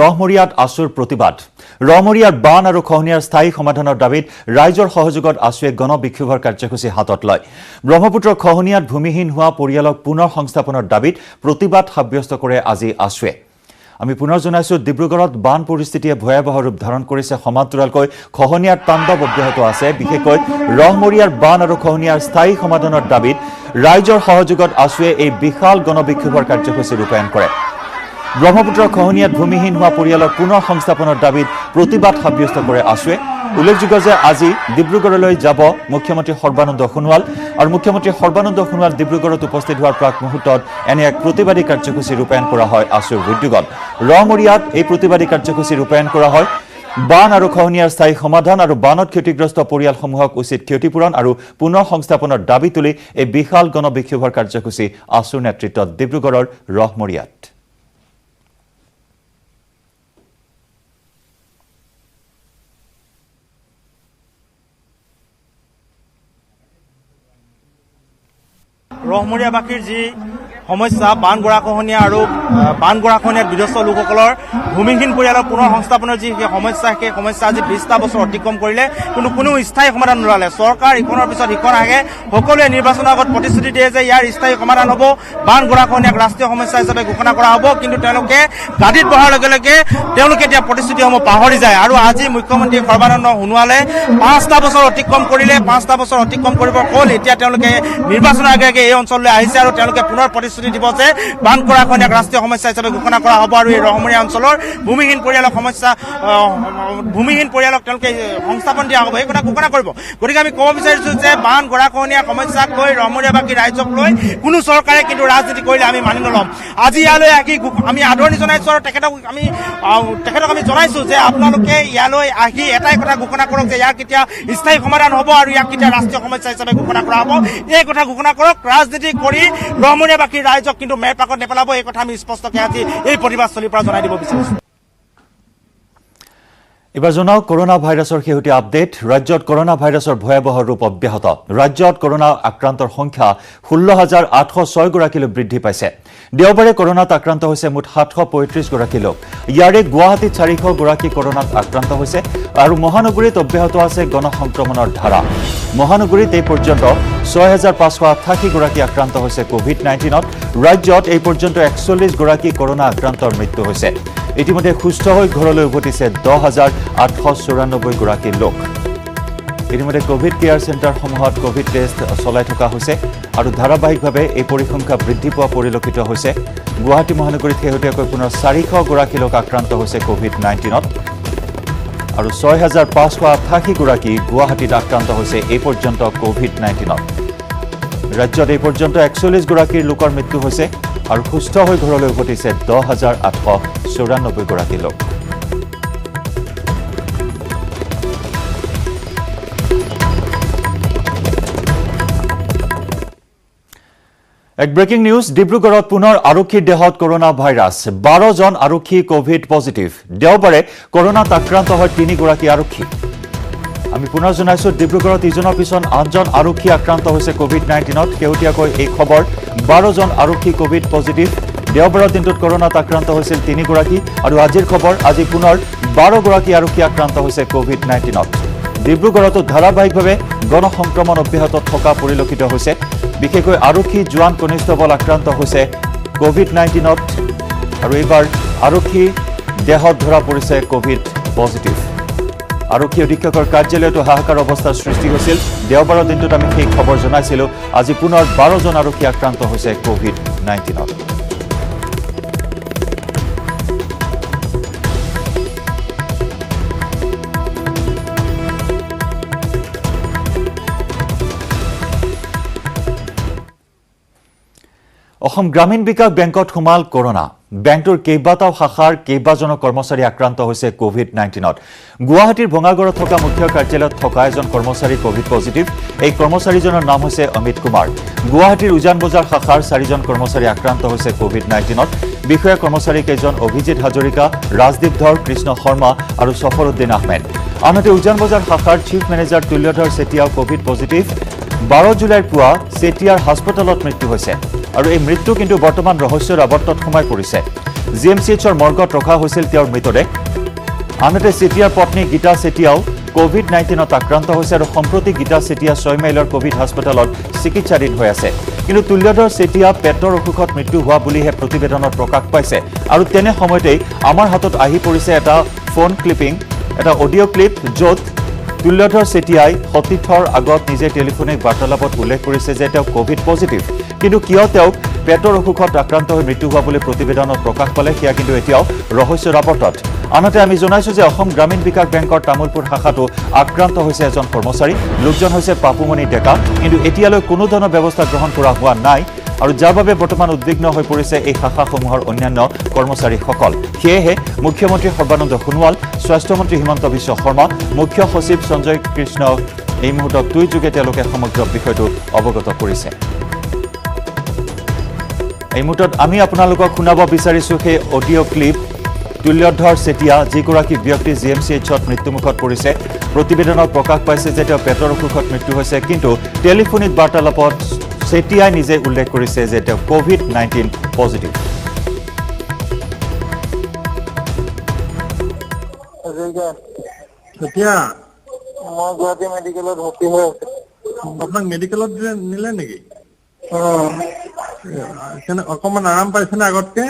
ৰহমৰিয়াত আছুৰ প্ৰতিবাদ ৰহমৰিয়াৰ বান আৰু খহনীয়াৰ স্থায়ী সমাধানৰ দাবীত ৰাইজৰ সহযোগত আছুৱে গণবিক্ষোভৰ কাৰ্যসূচী হাতত লয় ব্ৰহ্মপুত্ৰ খহনীয়াত ভূমিহীন হোৱা পৰিয়ালক পুনৰ সংস্থাপনৰ দাবীত প্ৰতিবাদ সাব্যস্ত কৰে আজি আছুৱে আমি পুনৰ জনাইছো ডিব্ৰুগড়ত বান পৰিস্থিতিয়ে ভয়াবহ ৰূপ ধাৰণ কৰিছে সমান্তৰালকৈ খহনীয়াৰ তাণ্ডৱ অব্যাহত আছে বিশেষকৈ ৰহমৰিয়াৰ বান আৰু খহনীয়াৰ স্থায়ী সমাধানৰ দাবীত ৰাইজৰ সহযোগত আছুৱে এই বিশাল গণবিক্ষোভৰ কাৰ্যসূচী ৰূপায়ণ কৰে ব্ৰহ্মপুত্ৰ খহনীয়াত ভূমিহীন হোৱা পৰিয়ালক পুনৰ সংস্থাপনৰ দাবীত প্ৰতিবাদ সাব্যস্ত কৰে আছুৱে উল্লেখযোগ্য যে আজি ডিব্ৰুগড়লৈ যাব মুখ্যমন্ত্ৰী সৰ্বানন্দ সোণোৱাল আৰু মুখ্যমন্ত্ৰী সৰ্বানন্দ সোণোৱাল ডিব্ৰুগড়ত উপস্থিত হোৱাৰ প্ৰাক মুহূৰ্তত এনে এক প্ৰতিবাদী কাৰ্যসূচী ৰূপায়ণ কৰা হয় আছুৰ উদ্যোগত ৰহমৰিয়াত এই প্ৰতিবাদী কাৰ্যসূচী ৰূপায়ণ কৰা হয় বান আৰু খহনীয়াৰ স্থায়ী সমাধান আৰু বানত ক্ষতিগ্ৰস্ত পৰিয়ালসমূহক উচিত ক্ষতিপূৰণ আৰু পুনৰ সংস্থাপনৰ দাবী তুলি এই বিশাল গণবিক্ষোভৰ কাৰ্যসূচী আছুৰ নেতৃত্বত ডিব্ৰুগড়ৰ ৰহমৰিয়াত ৰহমৰিয়াবাসীৰ যি সমস্যা বান গৰাখহনীয়া আৰু বান গৰাখহনীয়াত বিধ্বস্ত লোকসকলৰ ভূমিহীন পৰিয়ালৰ পুনৰ সংস্থাপনৰ যি সেই সমস্যা আজি 20টা বছৰ অতিক্ৰম কৰিলে কিন্তু কোনো স্থায়ী সমাধান নোলালে চৰকাৰ ইখনৰ পিছত সিখন আহে সকলোৱে নিৰ্বাচনৰ আগত প্ৰতিশ্ৰুতি দিয়ে যে ইয়াৰ স্থায়ী সমাধান হ'ব বান গৰাখহনীয়াক ৰাষ্ট্ৰীয় সমস্যা হিচাপে ঘোষণা কৰা হ'ব কিন্তু তেওঁলোকে গাদীত বহাৰ লগে লগে তেওঁলোকে এতিয়া প্ৰতিশ্ৰুতিসমূহ পাহৰি যায় আৰু আজি মুখ্যমন্ত্ৰী সৰ্বানন্দ সোণোৱালে 5টা বছৰ অতিক্ৰম কৰিলে 5টা বছৰ অতিক্ৰম কৰিব হ'ল এতিয়া তেওঁলোকে নিৰ্বাচনৰ আগে আগে এই অঞ্চললৈ আহিছে আৰু তেওঁলোকে পুনৰ প্ৰতিশ্ৰুতি দিব যে বান গৰাখহনীয়াক ৰাষ্ট্ৰীয় সমস্যা হিচাপে ঘোষণা কৰা হ'ব আৰু এই ৰহমৰিয়া অঞ্চলৰ ভূমিহীন পৰিয়ালক তেওঁলোকে সংস্থাপন দিয়া হ'ব এই কথা ঘোষণা কৰিব গতিকে আমি ক'ব বিচাৰিছোঁ যে বান গৰাখহনীয়াৰ সমস্যাক লৈ ৰহমৰিয়াবাসী ৰাইজক লৈ কোনো চৰকাৰে কিন্তু ৰাজনীতি কৰিলে আমি মানি নল'ম আজি ইয়ালৈ আহি আমি আদৰণি জনাইছোঁ আৰু তেখেতক আমি জনাইছোঁ যে আপোনালোকে ইয়ালৈ আহি এটাই কথা ঘোষণা কৰক যে ইয়াৰ কেতিয়া স্থায়ী সমাধান হ'ব আৰু ইয়াক কেতিয়া ৰাষ্ট্ৰীয় সমস্যা হিচাপে ঘোষণা কৰা হ'ব এই কথা ঘোষণা কৰক ৰাজনীতি কৰি ৰহমৰিয়াবাসীৰ ৰাইজক কিন্তু মেৰ পাকত নেপেলাব এই কথা আমি স্পষ্টকৈ আজি এই প্ৰতিবাদস্থলীৰ পৰা জনাই দিব বিচাৰিছোঁ এবাৰ জনাওক কৰোনা ভাইৰাছৰ শেহতীয়া আপডেট ৰাজ্যত কৰোনা ভাইৰাছৰ ভয়াবহ ৰূপ অব্যাহত ৰাজ্যত কৰোনা আক্ৰান্তৰ সংখ্যা 16,806 গৰাকীলৈ বৃদ্ধি পাইছে দেওবাৰে কৰোনাত আক্ৰান্ত হৈছে মুঠ 735 গৰাকী লোক ইয়াৰে গুৱাহাটীত 400 গৰাকী কৰোনাত আক্ৰান্ত হৈছে আৰু মহানগৰীত অব্যাহত আছে গণসংক্ৰমণৰ ধাৰা মহানগৰীত এই পৰ্যন্ত 6,588 গৰাকী আক্ৰান্ত হৈছে কোভিড-19ত ৰাজ্যত এই পৰ্যন্ত 41 গৰাকী কৰোনা আক্ৰান্তৰ মৃত্যু হৈছে ইতিমধ্যে সুস্থ হৈ ঘৰলৈ উভতিছে 10,894 গৰাকী লোক ইতিমধ্যে কোভিড কেয়াৰ চেণ্টাৰসমূহত কোভিড টেষ্ট চলাই থকা হৈছে আৰু ধাৰাবাহিকভাৱে এই পৰিসংখ্যা বৃদ্ধি পোৱা পৰিলক্ষিত হৈছে গুৱাহাটী মহানগৰীত শেহতীয়াকৈ পুনৰ 400 গৰাকী লোক আক্ৰান্ত হৈছে কোভিড-19ত আৰু 6,588 গৰাকী গুৱাহাটীত আক্ৰান্ত হৈছে এই পৰ্যন্ত কোভিড-19ত ৰাজ্যত এই পৰ্যন্ত 41 গৰাকীৰ লোকৰ মৃত্যু হৈছে আৰু সুস্থ হৈ ঘৰলৈ উভতিছে 10,894 গৰাকী লোক এক ব্ৰেকিং নিউজ ডিব্ৰুগড়ত পুনৰ আৰক্ষীৰ দেহত কৰোনা ভাইৰাছ 12 জন আৰক্ষী কোভিড পজিটিভ দেওবাৰে কৰোনাত আক্ৰান্ত হয় 3 গৰাকী আৰক্ষী আমি পুনৰ জনাইছোঁ ডিব্ৰুগড়ত ইজনৰ পিছত আনজন আৰক্ষী আক্ৰান্ত হৈছে কোভিড-19ত শেহতীয়াকৈ এই খবৰ 12 জন আৰক্ষী কোভিড পজিটিভ দেওবাৰৰ দিনটোত কৰোনাত আক্ৰান্ত হৈছিল 3 গৰাকী আৰু আজিৰ খবৰ আজি পুনৰ 12 গৰাকী আৰক্ষী আক্ৰান্ত হৈছে কোভিড-19ত ডিব্ৰুগড়তো ধাৰাবাহিকভাৱে গণসংক্ৰমণ অব্যাহত থকা পৰিলক্ষিত হৈছে বিশেষকৈ আৰক্ষী জোৱান কনিষ্টবল আক্ৰান্ত হৈছে কোভিড-19ত আৰু এইবাৰ আৰক্ষী দেহত ধৰা পৰিছে কোভিড পজিটিভ আৰক্ষী অধীক্ষকৰ কাৰ্যালয়তো হাহাকাৰ অৱস্থাৰ সৃষ্টি হৈছিল দেওবাৰৰ দিনটোত আমি সেই খবৰ জনাইছিলোঁ আজি পুনৰ 12 জন আৰক্ষী আক্ৰান্ত হৈছে কোভিড-19ত অসম গ্ৰামীণ বিকাশ বেংকত সোমাল কৰোনা বেংকটোৰ কেইবাটাও শাখাৰ কেইবাজনো কৰ্মচাৰী আক্ৰান্ত হৈছে কোভিড-19ত গুৱাহাটীৰ ভঙাগড়ত থকা মুখ্য কাৰ্যালয়ত থকা এজন কৰ্মচাৰী কোভিড পজিটিভ এই কৰ্মচাৰীজনৰ নাম হৈছে অমিত কুমাৰ গুৱাহাটীৰ উজান বজাৰ শাখাৰ 4জন কৰ্মচাৰী আক্ৰান্ত হৈছে কোভিড-19ত বিষয়া কৰ্মচাৰী কেইজন অভিজিত হাজৰিকা ৰাজদীপ ধৰ কৃষ্ণ শৰ্মা আৰু সফৰুদ্দিন আহমেদ আনহাতে উজান বজাৰ শাখাৰ চিফ মেনেজাৰ তুল্যধৰ চেতিয়াও কোভিড পজিটিভ 12 জুলাইৰ পুৱা চেতিয়াৰ হাস্পতালত মৃত্যু হৈছে আৰু এই মৃত্যু কিন্তু বৰ্তমান ৰহস্যৰ আৱৰ্তত সোমাই পৰিছে GMCHৰ মৰ্গত ৰখা হৈছিল তেওঁৰ মৃতদেহ। আনহাতে চেতিয়াৰ পত্নী গীতা চেতিয়াও COVID-19ত আক্ৰান্ত হৈছে আৰু সম্প্ৰতি গীতা চেতিয়া 6 মাইলৰ কোভিড হাস্পতালত চিকিৎসাধীন হৈ আছে। কিন্তু তুল্যধৰ চেতিয়া পেটৰ অসুখত মৃত্যু হোৱা বুলিহে প্ৰতিবেদনত প্ৰকাশ পাইছে। আৰু তেনে সময়তেই আমাৰ হাতত আহি পৰিছে এটা ফোন ক্লিপিং, এটা অডিঅ' ক্লিপ, য'ত তুল্যধৰ চেতিয়াই সতীৰ্থৰ আগত নিজে টেলিফোনিক বাৰ্তালাপত উল্লেখ কৰিছে যে তেওঁ কোভিড পজিটিভ। কিন্তু কিয় তেওঁক পেটৰ অসুখত আক্ৰান্ত হৈ মৃত্যু হোৱা বুলি প্ৰতিবেদনত প্ৰকাশ পালে সেয়া কিন্তু এতিয়াও ৰহস্যৰ আৱৰ্তত। আনহাতে আমি জনাইছো যে অসম গ্ৰামীণ বিকাশ বেংকৰ তামুলপুৰ শাখাটো আক্ৰান্ত হৈছে এজন কৰ্মচাৰী। লোকজন হৈছে পাপুমণি ডেকা, কিন্তু এতিয়ালৈ কোনো ধৰণৰ ব্যৱস্থা গ্ৰহণ কৰা হোৱা নাই আৰু যাৰ বাবে বৰ্তমান উদ্বিগ্ন হৈ পৰিছে এই শাখাসমূহৰ অন্যান্য কৰ্মচাৰীসকল। সেয়েহে মুখ্যমন্ত্ৰী সৰ্বানন্দ সোণোৱাল, স্বাস্থ্যমন্ত্ৰী হিমন্ত বিশ্ব শৰ্মা, মুখ্য সচিব সঞ্জয় কৃষ্ণ এই মুহূৰ্তত টুইটযোগে তেওঁলোকে সমগ্ৰ বিষয়টো অৱগত কৰিছে। এই মুহূৰ্তত আমি আপোনালোকক শুনাব বিচাৰিছো সেই অডিঅ' ক্লিপ। তুল্যধৰ চেতিয়া যিগৰাকী ব্যক্তি GMCHত মৃত্যুমুখত পৰিছে, প্ৰতিবেদনত প্ৰকাশ পাইছে যে তেওঁ পেটৰ অসুখত মৃত্যু হৈছে, কিন্তু টেলিফোনিক বাৰ্তালাপত চেতিয়াই নিজে উল্লেখ কৰিছে যে তেওঁ COVID-19 পজিটিভ। এতিয়া মই গুৱাহাটী মেডিকেলত ভৰ্তি হৈ আছো। আপোনাক মেডিকেলত নিলে নেকি? অকমান আৰাম পাইছেনে আগতকে?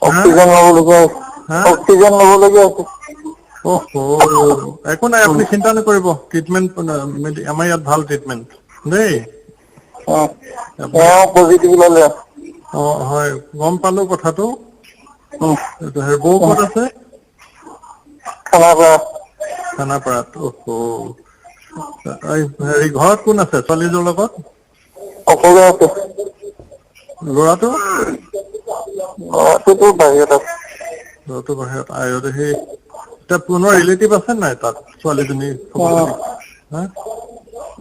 অক্সিজেন ল'বলগীয়া আছে। অক্সিজেন ল'বলগীয়া আছে। একো নাই, আপুনি চিন্তা নকৰিব। ট্ৰিটমেণ্ট আমাৰ ইয়াত ভাল ট্ৰিটমেণ্ট দেই। পজিটিভ ল'লে। হয়, গম পালো কথাটো। বৌ ক'ত আছে? খানাপাৰাত। হেৰি ঘৰত কোন আছে? ছোৱালীটোৰ লগত অকলে আছে। ল'ৰাটো? ল'ৰাটোতো বাহিৰত আছে। ল'ৰাটো বাহিৰত। সেই এতিয়া পুনৰ ৰিলেটিভ আছে নাই তাত ছোৱালীজনী?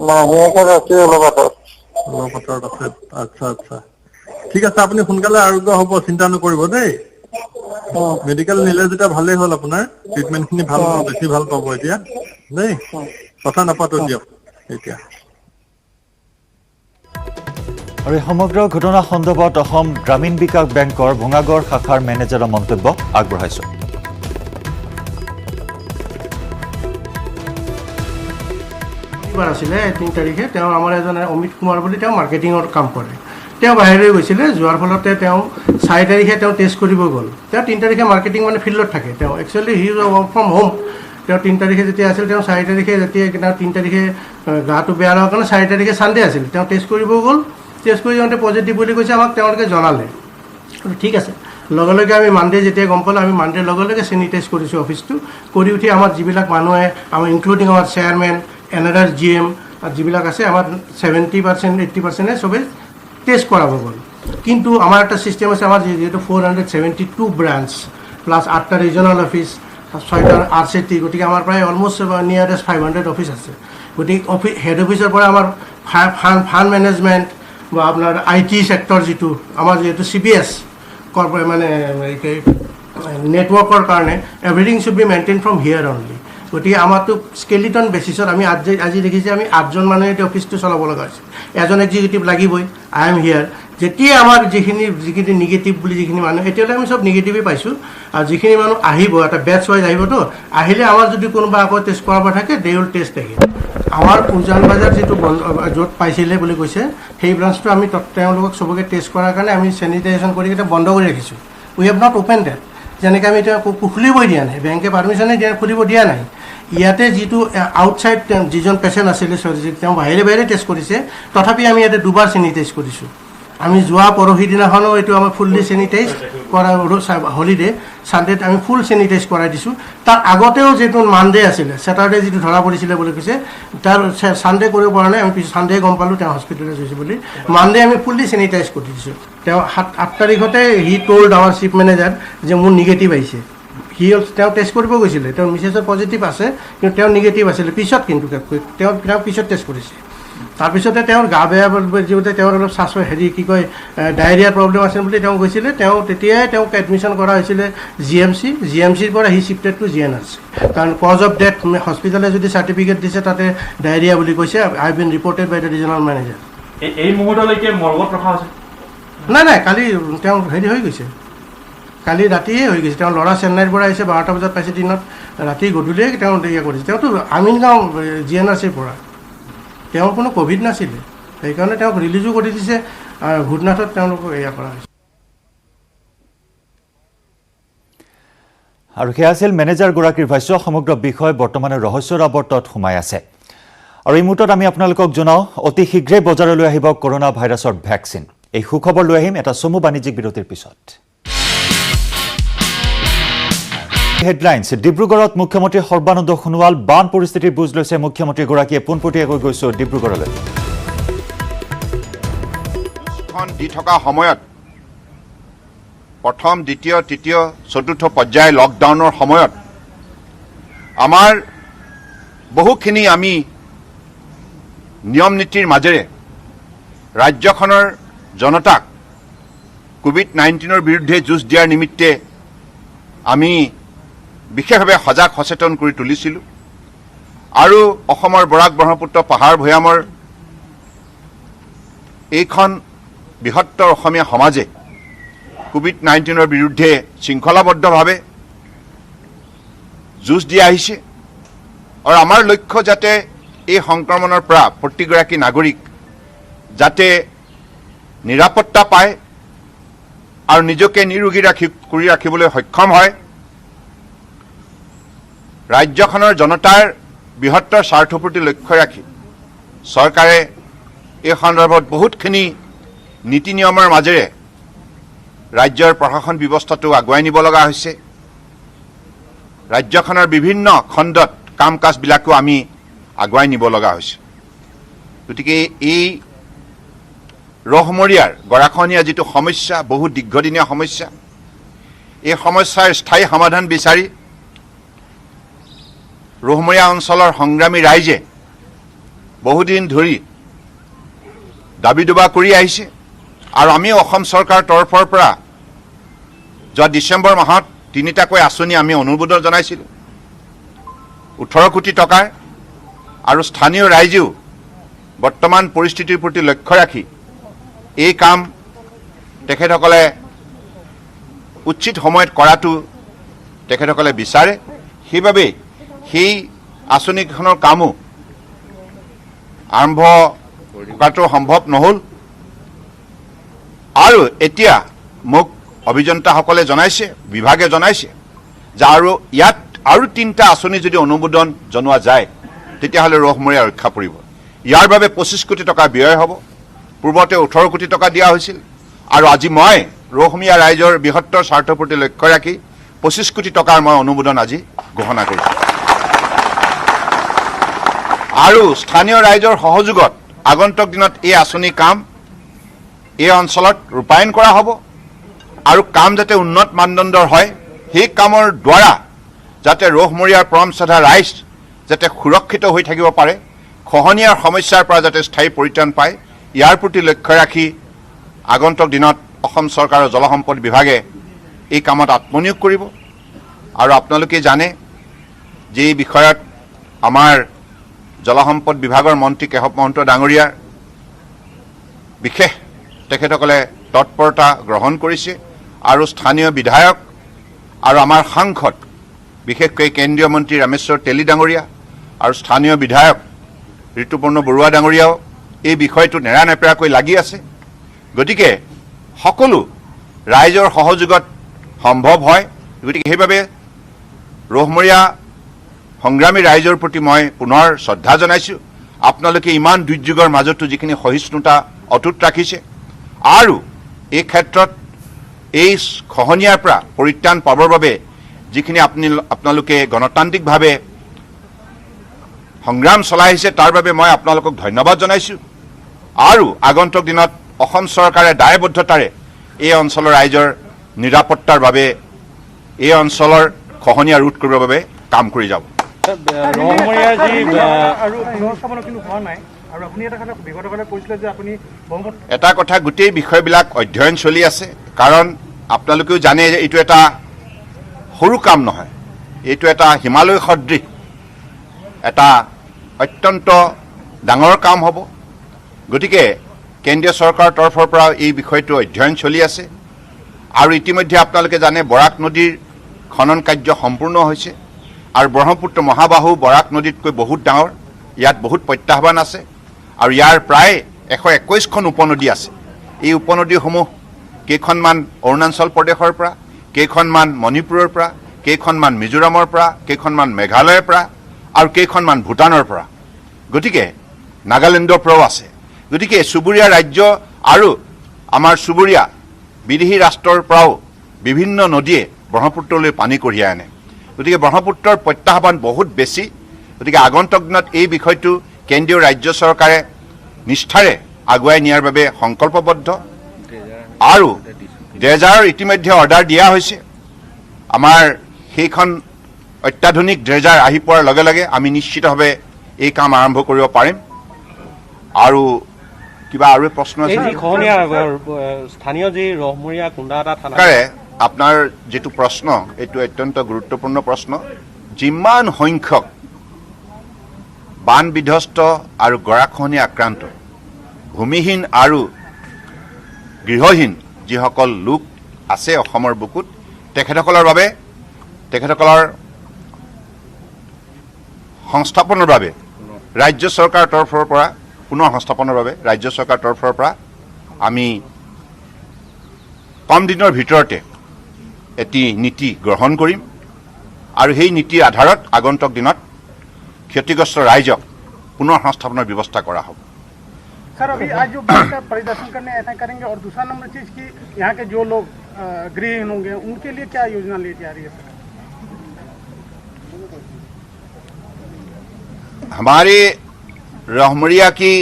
মাহীয়েকৰ আছে অলপ আঁতৰত। অলপ আঁতৰত আছে। আচ্ছা আচ্ছা, ঠিক আছে। আপুনি সোনকালে আৰোগ্য হ'ব, চিন্তা নকৰিব দেই। মেডিকেল নিলে যেতিয়া ভালেই হ'ল, আপোনাৰ ট্ৰিটমেণ্টখিনি ভাল, বেছি ভাল পাব এতিয়া দেই। কথা নাপাতো দিয়ক এতিয়া। আৰু এই সমগ্ৰ ঘটনা সন্দৰ্ভত অসম গ্ৰামীণ বিকাশ বেংকৰ ভঙাগড় শাখাৰ মেনেজাৰৰ মন্তব্য আগবঢ়াইছো। আছিলে 3 তাৰিখে তেওঁ আমাৰ এজন অমিত কুমাৰ বুলি তেওঁ মাৰ্কেটিঙৰ কাম কৰে। তেওঁ বাহিৰলৈ গৈছিলে, যোৱাৰ ফলতে তেওঁ 4 তাৰিখে তেওঁ টেষ্ট কৰিব গ'ল। তেওঁ 3 তাৰিখে মাৰ্কেটিং মানে ফিল্ডত থাকে। তেওঁ actually he is work from home. তেওঁ 3 তাৰিখে যেতিয়া আছিল, তেওঁ 4 তাৰিখে যেতিয়া তেওঁ 3 তাৰিখে গাটো বেয়া হোৱাৰ কাৰণে 4 তাৰিখে ছানডে আছিল, তেওঁ টেষ্ট কৰিব গ'ল। টেষ্ট কৰি যাওঁতে পজিটিভ বুলি কৈছে, আমাক তেওঁলোকে জনালে। ঠিক আছে, লগে লগে আমি মানডে যেতিয়া গম পালোঁ, আমি মানডে লগে লগে চেনিটাইজ কৰিছোঁ অফিচটো। কৰি উঠি আমাৰ যিবিলাক মানুহে, আমাৰ ইনক্লুডিং আমাৰ চেয়াৰমেন, NRS GM যিবিলাক আছে, আমাৰ 70% 80% চবেই টেষ্ট কৰাব গ'ল। কিন্তু আমাৰ এটা ছিষ্টেম আছে, আমাৰ যিহেতু 472 ব্ৰাঞ্চ প্লাছ 8টা ৰিজনেল অফিচ, 6টা RCT, গতিকে আমাৰ প্ৰায় অলমষ্ট নিয়াৰেষ্ট 500 অফিচ আছে। গতিকে হেড অফিচৰ পৰা আমাৰ ফাণ্ড মেনেজমেণ্ট বা আপোনাৰ IT ছেক্টৰ যিটো আমাৰ যিহেতু CBS মানে নেটৱৰ্কৰ কাৰণে everything should be maintain from here only. গতিকে আমাৰতো স্কেলিটন বেচিছত আমি আজি দেখিছে আমি 8জন মানুহে এতিয়া অফিচটো চলাব লগা হৈছে। এজন এক্সিকিউটিভ লাগিবই। আই এম হিয়াৰ। যেতিয়া আমাৰ যিখিনি নিগেটিভ বুলি যিখিনি মানুহ, এতিয়ালৈ আমি চব নিগেটিভেই পাইছোঁ। আৰু যিখিনি মানুহ আহিব, এটা বেটছ ৱাইজ আহিবতো, আহিলে আমাৰ যদি কোনোবা আকৌ টেষ্ট কৰাব থাকে, দে উইল টেষ্ট এগেইন। আমাৰ উজান বজাৰ যিটো য'ত পাইছিলে বুলি কৈছে, সেই ব্ৰাঞ্চটো আমি তেওঁলোকক চবকে টেষ্ট কৰাৰ কাৰণে আমি চেনিটাইজেশ্যন কৰি এতিয়া বন্ধ কৰি ৰাখিছোঁ। উই হেভ নট অপেন ডেট। যেনেকৈ আমি এতিয়া খুলিবই দিয়া নাই, বেংকে পাৰ্মিশ্যনেই খুলিব দিয়া নাই। ইয়াতে যিটো আউটছাইড যিজন পেচেণ্ট আছিলে, তেওঁ বাহিৰে টেষ্ট কৰিছে, তথাপি আমি ইয়াতে 2বাৰ চেনিটাইজ কৰিছোঁ। আমি যোৱা পৰহি দিনাখনো এইটো আমাৰ ফুল্লি চেনিটাইজ কৰা, হলিডে ছানডেত আমি ফুল চেনিটাইজ কৰাই দিছোঁ। তাৰ আগতেও যিটো মানডে আছিলে, ছেটাৰডে যিটো ধৰা পৰিছিলে বুলি কৈছে, তাৰ ছানডে কৰিব পৰা নাই। আমি পিছত ছানডে গম পালোঁ তেওঁ হস্পিটেলাইজ হৈছে বুলি। মানডে আমি ফুল্লি চেনিটাইজ কৰি দিছোঁ। তেওঁ 8 তাৰিখতে হি ট'ল্ড আৱাৰ চিফ মেনেজাৰ যে মোৰ নিগেটিভ আহিছে। তেওঁ টেষ্ট কৰিব গৈছিলে, তেওঁৰ মিছেছৰ পজিটিভ আছে, কিন্তু তেওঁ নিগেটিভ আছিলে। পিছত কিন্তু তেওঁ পিছত টেষ্ট কৰিছে। তাৰপিছতে তেওঁৰ গা বেয়া যিহেতু তেওঁৰ অলপ কি কয় ডায়েৰিয়াৰ প্ৰব্লেম আছিল বুলি তেওঁ গৈছিলে। তেতিয়াই তেওঁক এডমিশ্যন কৰা হৈছিলে GMCৰ পৰা হি শ্বিফটেড টু GNRC। কাৰণ কজ অফ ডেথ হস্পিটেলে যদি চাৰ্টিফিকেট দিছে তাতে ডায়েৰিয়া বুলি কৈছে। I been reported by the regional manager. এই মুহূৰ্তলৈকে মৰ্গত ৰখা হৈছে? নাই, কালি তেওঁ হৈ গৈছে। কালি ৰাতিয়ে হৈ গৈছে। তেওঁ ল'ৰা চেন্নাইৰ পৰা আহিছে, 12টা বজাত পাইছে দিনত, ৰাতি গধূলিয়ে তেওঁ ইয়া কৰিছে। তেওঁতো আমিনগাঁও GNRCৰ পৰা, তেওঁৰ কোনো ক'ভিড নাছিলে, সেইকাৰণে তেওঁক ৰিলিজো কৰি দিছে। ভূটনাথত তেওঁলোকক এয়া কৰা হৈছে। আৰু সেয়া আছিল মেনেজাৰগৰাকীৰ ভাষ্য। সমগ্ৰ বিষয় বৰ্তমানে ৰহস্যৰ আৱৰ্তত সোমাই আছে। আৰু এই মুহূৰ্তত আমি আপোনালোকক জনাওঁ, অতি শীঘ্ৰেই বজাৰলৈ আহিব কৰোনা ভাইৰাছৰ ভেকচিন। এই সুখবৰ লৈ আহিম এটা চমু বাণিজ্যিক বিৰতিৰ পিছত। হেডলাইন্স। ডিব্ৰুগড়ত মুখ্যমন্ত্ৰী সৰ্বানন্দ সোণোৱাল। বান পৰিস্থিতিৰ বুজ লৈছে মুখ্যমন্ত্ৰীগৰাকীয়ে। পোনপটীয়াকৈ গৈছো ডিব্ৰুগড়লৈ। দি থকা সময়ত প্ৰথম, দ্বিতীয়, তৃতীয়, চতুৰ্থ পৰ্যায় লকডাউনৰ সময়ত আমাৰ বহুখিনি আমি নিয়ম নীতিৰ মাজেৰে ৰাজ্যখনৰ জনতাক কোভিড-19ৰ বিৰুদ্ধে যুঁজ দিয়াৰ নিমিত্তে আমি বিশেষভাৱে সজাগ সচেতন কৰি তুলিছিলোঁ। আৰু অসমৰ বৰাক ব্ৰহ্মপুত্ৰ পাহাৰ ভৈয়ামৰ এইখন বৃহত্তৰ অসমীয়া সমাজে কোভিড-19ৰ বিৰুদ্ধে শৃংখলাবদ্ধভাৱে যুঁজ দি আহিছে। আৰু আমাৰ লক্ষ্য যাতে এই সংক্ৰমণৰ পৰা প্ৰতিগৰাকী নাগৰিক যাতে নিৰাপত্তা পায় আৰু নিজকে নিৰোগী কৰি ৰাখিবলৈ সক্ষম হয়। ৰাজ্যখনৰ জনতাৰ বৃহত্তৰ স্বাৰ্থৰ প্ৰতি লক্ষ্য ৰাখি চৰকাৰে এই সন্দৰ্ভত বহুতখিনি নীতি নিয়মৰ মাজেৰে ৰাজ্যৰ প্ৰশাসন ব্যৱস্থাটো আগুৱাই নিব লগা হৈছে। ৰাজ্যখনৰ বিভিন্ন খণ্ডত কাম কাজবিলাকো আমি আগুৱাই নিব লগা হৈছে। গতিকে এই ৰহমৰীয়াৰ গৰাখহনীয়া যিটো সমস্যা, বহু দীৰ্ঘদিনীয়া সমস্যা, এই সমস্যাৰ স্থায়ী সমাধান বিচাৰি ৰহমৰীয়া অঞ্চলৰ সংগ্ৰামী ৰাইজে বহুদিন ধৰি দাবী দুবা কৰি আহিছে। আৰু আমি অসম চৰকাৰৰ তৰফৰ পৰা যোৱা ডিচেম্বৰ মাহত 3টাকৈ আঁচনি আমি অনুমোদন জনাইছিলোঁ 18 কোটি টকাৰ। আৰু স্থানীয় ৰাইজেও বৰ্তমান পৰিস্থিতিৰ প্ৰতি লক্ষ্য ৰাখি এই কাম তেখেতসকলে উচিত সময়ত কৰাটো তেখেতসকলে বিচাৰে। সেইবাবে সেই আঁচনিখনৰ কামো আৰম্ভ কৰাটো সম্ভৱ নহ'ল। আৰু এতিয়া মোক অভিযন্তাসকলে জনাইছে, বিভাগে জনাইছে যে আৰু ইয়াত আৰু 3টা আঁচনি যদি অনুমোদন জনোৱা যায় তেতিয়াহ'লে ৰহমৰীয়া ৰক্ষা পৰিব। ইয়াৰ বাবে 25 কোটি টকা ব্যয় হ'ব। পূৰ্বতে 18 কোটি টকা দিয়া হৈছিল। আৰু আজি মই ৰহমীয়া ৰাইজৰ বৃহত্তৰ স্বাৰ্থৰ প্ৰতি লক্ষ্য ৰাখি 25 কোটি টকাৰ মই অনুমোদন আজি ঘোষণা কৰিছোঁ। আৰু স্থানীয় ৰাইজৰ সহযোগত আগন্তুক দিনত এই আঁচনি কাম এই অঞ্চলত ৰূপায়ণ কৰা হ'ব। আৰু কাম যাতে উন্নত মানদণ্ডৰ হয়, সেই কামৰ দ্বাৰা যাতে ৰহমৰীয়াৰ পৰমশ্ৰদ্ধা ৰাইজ যাতে সুৰক্ষিত হৈ থাকিব পাৰে, খহনীয়াৰ সমস্যাৰ পৰা যাতে স্থায়ী পৰিত্ৰাণ পায়, ইয়াৰ প্ৰতি লক্ষ্য ৰাখি আগন্তুক দিনত অসম চৰকাৰৰ জলসম্পদ বিভাগে এই কামত আত্মনিয়োগ কৰিব। আৰু আপোনালোকে জানে যে এই বিষয়ত আমাৰ জলসম্পদ বিভাগৰ মন্ত্ৰী কেশৱ মহন্ত ডাঙৰীয়াৰ বিশেষ তেখেতসকলে তৎপৰতা গ্ৰহণ কৰিছে। আৰু স্থানীয় বিধায়ক আৰু আমাৰ সাংসদ, বিশেষকৈ কেন্দ্ৰীয় মন্ত্ৰী ৰামেশ্বৰ তেলী ডাঙৰীয়া আৰু স্থানীয় বিধায়ক ঋতুপৰ্ণ বৰুৱা ডাঙৰীয়াও এই বিষয়টো নেৰানেপেৰাকৈ লাগি আছে। গতিকে সকলো ৰাইজৰ সহযোগত সম্ভৱ হয়। গতিকে সেইবাবে ৰহমৰীয়া সংগ্ৰামী ৰাইজৰ প্ৰতি মই পুনৰ শ্ৰদ্ধা জনাইছোঁ। আপোনালোকে ইমান দুৰ্যোগৰ মাজতো যিখিনি সহিষ্ণুতা অটুট ৰাখিছে আৰু এই ক্ষেত্ৰত এই খহনীয়াৰ পৰা পৰিত্ৰাণ পাবৰ বাবে যিখিনি আপোনালোকে গণতান্ত্ৰিকভাৱে সংগ্ৰাম চলাই আহিছে, তাৰ বাবে মই আপোনালোকক ধন্যবাদ জনাইছোঁ। আৰু আগন্তুক দিনত অসম চৰকাৰে দায়বদ্ধতাৰে এই অঞ্চলৰ ৰাইজৰ নিৰাপত্তাৰ বাবে এই অঞ্চলৰ খহনীয়া ৰোধ কৰিবৰ বাবে কাম কৰি যাব। এটা কথা, গোটেই বিষয়বিলাক অধ্যয়ন চলি আছে। কাৰণ আপোনালোকেও জানে যে এইটো এটা সৰু কাম নহয়, এইটো এটা হিমালয় সদৃশ এটা অত্যন্ত ডাঙৰ কাম হ'ব। গতিকে কেন্দ্ৰীয় চৰকাৰৰ তৰফৰ পৰা এই বিষয়টো অধ্যয়ন চলি আছে। আৰু ইতিমধ্যে আপোনালোকে জানে বৰাক নদীৰ খনন কাৰ্য সম্পূৰ্ণ হৈছে আৰু ব্ৰহ্মপুত্ৰ মহাবাহু বৰাক নদীতকৈ বহুত ডাঙৰ ইয়াত বহুত প্ৰত্যাহ্বান আছে আৰু ইয়াৰ প্ৰায় 121খন উপনদী আছে এই উপনদীসমূহ কেইখনমান অৰুণাচল প্ৰদেশৰ পৰা কেইখনমান মণিপুৰৰ পৰা কেইখনমান মিজোৰামৰ পৰা কেইখনমান মেঘালয়ৰ পৰা আৰু কেইখনমান ভূটানৰ পৰা গতিকে নাগালেণ্ডৰ পৰাও আছে গতিকে চুবুৰীয়া ৰাজ্য আৰু আমাৰ চুবুৰীয়া বিদেশী ৰাষ্ট্ৰৰ পৰাও বিভিন্ন নদীয়ে ব্ৰহ্মপুত্ৰলৈ পানী কঢ়িয়াই আনে গতিকে ব্ৰহ্মপুত্ৰৰ প্ৰত্যাহ্বান বহুত বেছি গতিকে আগন্তুক দিনত এই বিষয়টো কেন্দ্ৰীয় ৰাজ্য চৰকাৰে নিষ্ঠাৰে আগুৱাই নিয়াৰ বাবে সংকল্পবদ্ধ আৰু ড্ৰেজাৰৰ ইতিমধ্যে অৰ্ডাৰ দিয়া হৈছে আমাৰ সেইখন অত্যাধুনিক ড্ৰেজাৰ আহি পোৱাৰ লগে লগে আমি নিশ্চিতভাৱে এই কাম আৰম্ভ কৰিব পাৰিম আৰু কিবা আৰু প্ৰশ্ন আছে স্থানীয় যি ৰহমৰীয়া কুণ্ডাটা থানা আপোনাৰ যেটো প্ৰশ্ন এইটো অত্যন্ত গুৰুত্বপূৰ্ণ প্ৰশ্ন যিমান সংখ্যক বান বিধ্বস্ত আৰু গৰাখহনীয়া আক্ৰান্ত ভূমিহীন আৰু গৃহহীন যিসকল লোক আছে অসমৰ বুকুত তেখেতসকলৰ বাবে তেখেতসকলৰ সংস্থাপনৰ বাবে ৰাজ্য চৰকাৰৰ তৰফৰ পৰা পুনৰ সংস্থাপনৰ বাবে ৰাজ্য চৰকাৰৰ তৰফৰ পৰা আমি কম দিনৰ ভিতৰতে এটি নীতি গ্ৰহণ কৰিম আৰু সেই নীতিৰ আধাৰত আগন্তুক দিনত ক্ষতিগ্ৰস্ত ৰাইজক পুনৰ সংস্থাপনৰ ব্যৱস্থা কৰা হ'ব सर अभी आज जो बाढ़ का परिदर्शन करने ऐसा करेंगे और दूसरा नंबर चीज कि यहाँ के जो लोग गृहहीन होंगे उनके लिए क्या योजना ली जा रही है सर हमारे रहमरिया की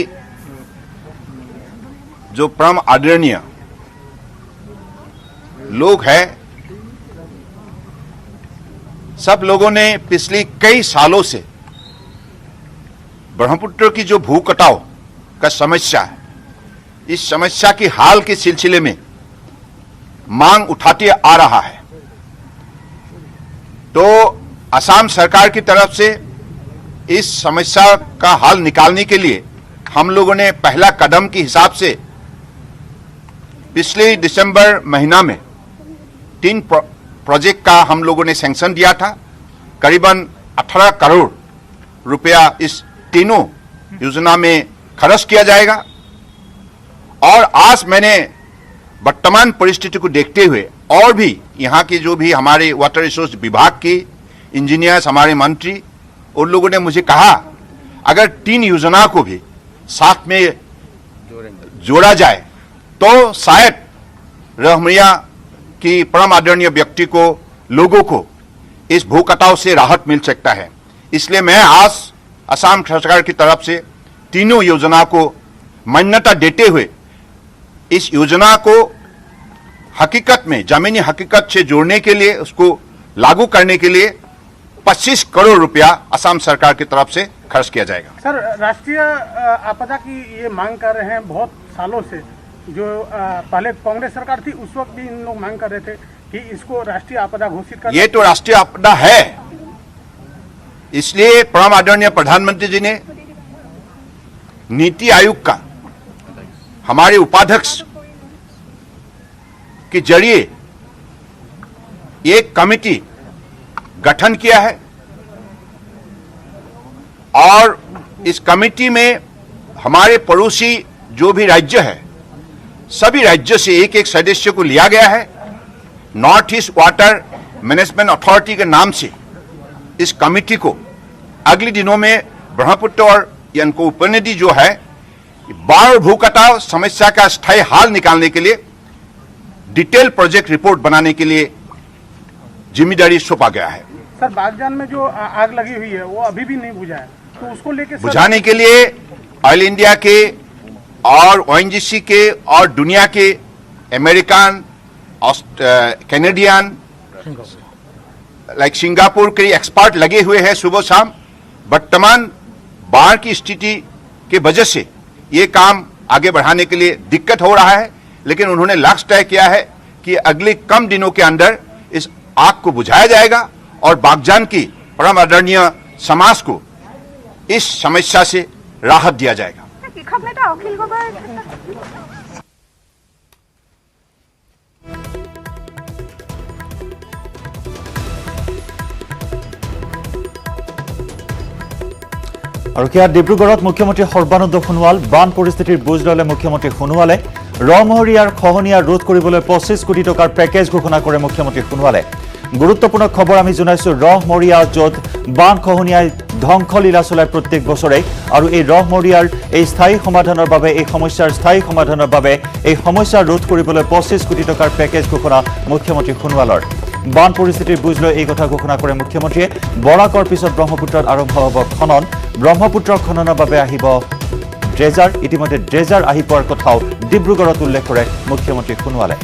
जो परम आदरणीय लोग हैं सब लोगों ने पिछले कई सालों से ब्रह्मपुत्र की जो भू कटाव का समस्या है इस समस्या की हाल के सिलसिले में मांग उठाते आ रहा है तो असम सरकार की तरफ से इस समस्या का हल निकालने के लिए हम लोगों ने पहला कदम के हिसाब से पिछले दिसंबर महीना में 3 प्रोजेक्ट का हम लोगों ने सैंक्शन दिया था करीबन 18 करोड़ रुपया इस तीनों योजना में खर्च किया जाएगा और आज मैंने वर्तमान परिस्थिति को देखते हुए और भी यहाँ के जो भी हमारे वाटर रिसोर्स विभाग के इंजीनियर्स हमारे मंत्री उन लोगों ने मुझे कहा अगर 3 योजना को भी साथ में जोड़ा जाए तो शायद रहमरिया की परम आदरणीय व्यक्ति को लोगों को इस भू कटाव से राहत मिल सकता है इसलिए मैं आज असम सरकार की तरफ से तीनों योजना को मान्यता देते हुए इस योजना को हकीकत में जमीनी हकीकत से जोड़ने के लिए उसको लागू करने के लिए 25 करोड़ रुपया असम सरकार की तरफ से खर्च किया जाएगा सर राष्ट्रीय आपदा की ये मांग कर रहे हैं बहुत सालों से जो पहले कांग्रेस सरकार थी उस वक्त भी इन लोग मांग कर रहे थे कि इसको राष्ट्रीय आपदा घोषित कर ये तो राष्ट्रीय आपदा है इसलिए परम आदरणीय प्रधानमंत्री जी ने नीति आयोग का हमारे उपाध्यक्ष के जरिए एक कमेटी गठन किया है और इस कमेटी में हमारे पड़ोसी जो भी राज्य है सभी राज्यों से एक एक सदस्य को लिया गया है North East water management authority के नाम से इस कमेटी को अगले दिनों में ब्रह्मपुत्र और इनको उपनदी जो है बाढ़ भू कटाव समस्या का स्थायी हल निकालने के लिए डिटेल प्रोजेक्ट रिपोर्ट बनाने के लिए जिम्मेदारी सौंपा गया है सर बागजान में जो आग लगी हुई है वो अभी भी नहीं बुझा है तो उसको लेके बुझाने के लिए ऑयल इंडिया के और ओएनजीसी के और दुनिया के अमेरिकन कैनेडियन लाइक सिंगापुर के एक्सपर्ट लगे हुए हैं सुबह शाम वर्तमान बाढ़ की स्थिति के वजह से ये काम आगे बढ़ाने के लिए दिक्कत हो रहा है लेकिन उन्होंने लक्ष्य तय किया है कि अगले कम दिनों के अंदर इस आग को बुझाया जाएगा और बागजान की परम आदरणीय समाज को इस समस्या से राहत दिया जाएगा কৃষক নেতা অখিল গগৈ আৰু সেয়া ডিব্ৰুগড়ত মুখ্যমন্ত্ৰী সৰ্বানন্দ সোণোৱাল বান পৰিস্থিতিৰ বুজ ল'লে মুখ্যমন্ত্ৰী সোণোৱালে ৰমহৰীয়াৰ খহনীয়া ৰোধ কৰিবলৈ 25 কোটি টকাৰ পেকেজ ঘোষণা কৰে মুখ্যমন্ত্ৰী সোণোৱালে গুৰুত্বপূৰ্ণ খবৰ আমি জনাইছো ৰহমৰীয়া য'ত বান খহনীয়াই ধ্বংসলীলা চলাই প্ৰত্যেক বছৰে আৰু এই ৰহমৰীয়াৰ এই স্থায়ী সমাধানৰ বাবে এই সমস্যাৰ স্থায়ী সমাধানৰ বাবে এই সমস্যা ৰোধ কৰিবলৈ 25 কোটি টকাৰ পেকেজ ঘোষণা মুখ্যমন্ত্ৰী সোণোৱালৰ বান পৰিস্থিতিৰ বুজ লৈ এই কথা ঘোষণা কৰে মুখ্যমন্ত্ৰীয়ে বৰাকৰ পিছত ব্ৰহ্মপুত্ৰত আৰম্ভ হ'ব খনন ব্ৰহ্মপুত্ৰ খননৰ বাবে আহিব ড্ৰেজাৰ ইতিমধ্যে ড্ৰেজাৰ আহি পোৱাৰ কথাও ডিব্ৰুগড়ত উল্লেখ কৰে মুখ্যমন্ত্ৰী সোণোৱালে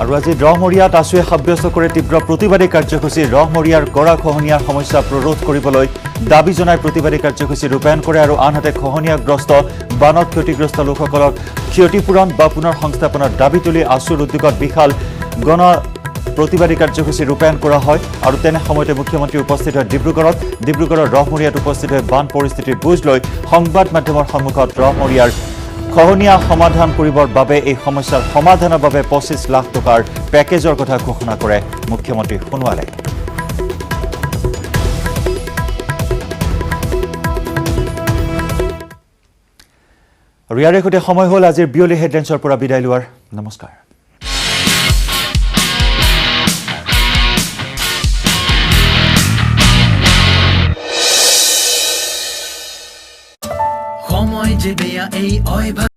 আৰু আজি ৰহমৰীয়াত আছুৱে সাব্যস্ত কৰে তীব্ৰ প্ৰতিবাদী কাৰ্যসূচী ৰহমৰীয়াৰ গৰাখহনীয়াৰ সমস্যা প্ৰতিৰোধ কৰিবলৈ দাবী জনাই প্ৰতিবাদী কাৰ্যসূচী ৰূপায়ণ কৰে আৰু আনহাতে খহনীয়াগ্ৰস্ত বানত ক্ষতিগ্ৰস্ত লোকসকলক ক্ষতিপূৰণ বা পুনৰ সংস্থাপনৰ দাবী তুলি আছুৰ উদ্যোগত বিশাল গণ প্ৰতিবাদী কাৰ্যসূচী ৰূপায়ণ কৰা হয় আৰু তেনে সময়তে মুখ্যমন্ত্ৰী উপস্থিত হয় ডিব্ৰুগড়ৰ ৰহমৰীয়াত উপস্থিত হৈ বান পৰিস্থিতিৰ বুজ লৈ সংবাদ মাধ্যমৰ সন্মুখত ৰহমৰীয়াৰ খহনীয়া সমাধান কৰিবৰ বাবে এই সমস্যাৰ সমাধানৰ বাবে 25 লাখ টকাৰ পেকেজৰ কথা ঘোষণা কৰে মুখ্যমন্ত্ৰী সোণোৱালে আৰু ইয়াৰে সৈতে সময় হ'ল আজিৰ বিয়লি হেডলাইন্সৰ পৰা বিদায় লোৱাৰ নমস্কাৰ সময় যে বেয়া এই